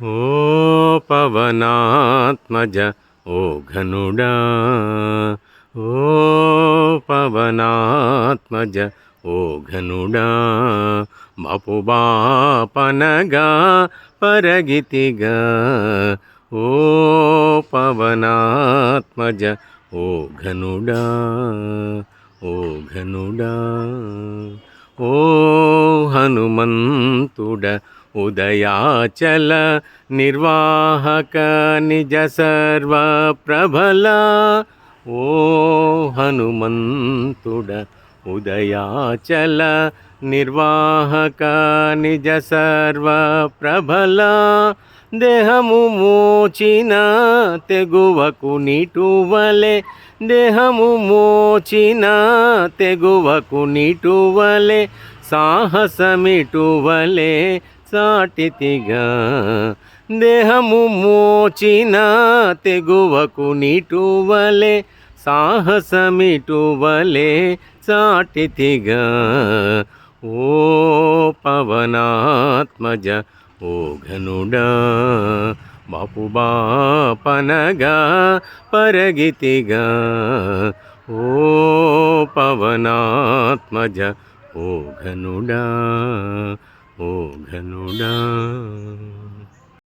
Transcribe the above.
ఓ పవనాత్మజ ఓ ఘనుడా, ఓ పవనాత్మజ ఓ ఘనుడా, మపుబాపనగా పరగితిగా. ఓ పవనాత్మజ ఓ ఘనుడా, ఓ ఘనుడా, ఓ హనుమంతుడ ఉదయాచల నిర్వాహక నిజ సర్వ ప్రభల. ఓ హనుమంతుడ ఉదయాచల నిర్వాహక నిజ సర్వ ప్రభల. దేహము మోచిన తెగువకు నిటువలే, దేహము మోచిన తెగువకు నిటువలే, సాహసమిటువలే సాటితిగా. దేహము మోచిన తెగువకు నిటువలే, సాహసమిటువలే సాటితిగా. ఓ పవనాత్మజ ఓ ఘనుడా, మపుబాపనగా పరగితిగా. ఓ పవనాత్మజ ఓ ఘనుడా, ఓ ఘనుడా.